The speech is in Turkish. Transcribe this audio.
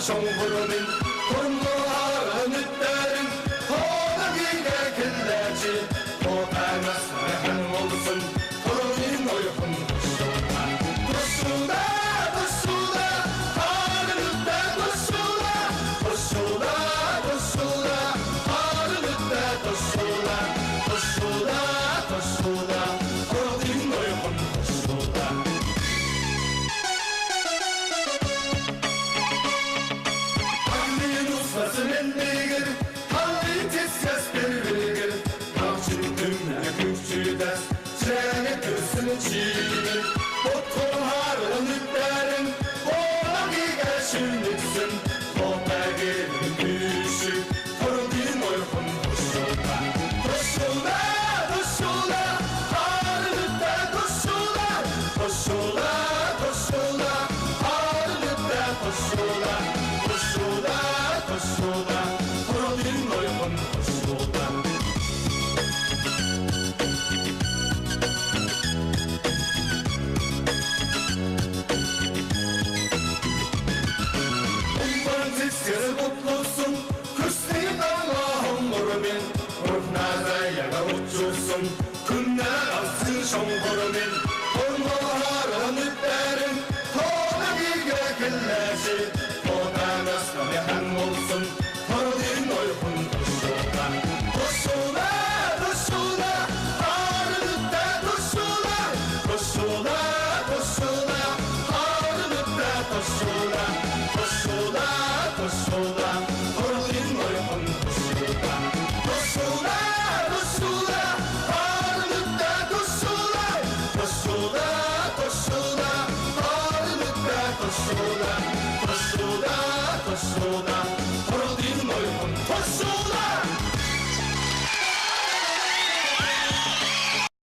şonghurumin Kurumluğarın ütlerin Toğdagiyle kellerci Toğdanas rehen olsun Torunin oyun Toşuda Toşuda Toşuda Harın ütte Toşuda Toşuda Toşuda Harın ütte Toşuda Toşuda Toşuda Torunin oyun Toşuda Nasıl endigir, halli tezkes bir bilgir Navçın tümle küçü ders, çene görsün çiğnir Botun harın ütlerin, oğlan giger şimdiksün Tohta gelin düşü, torudin oyun koşulda Koşulda, koşulda, harın ütte koşulda Koşulda, koşulda, harın ütte koşulda Koşulda Koşulda, torudin oyun koşulda Umman tezkeri mutlusun, küsleyin Allah'ım murumin Ruhnaza yaga uçursun, günler alsın şonghurumin Tormuharın ütlerin, toğda bilge kelleşi Toğdanas rehen olsun, torudin oyun koşulda Koşulda, koşulda, harın ütte koşulda Koşulda, koşulda, harın ütte koşulda Koşulda, koşulda, torudin oyun koşulda Koşulda, koşulda, harın ütte koşulda Koşulda, koşulda, harın ütte koşulda Koşulda, koşulda, torudin oyun koşulda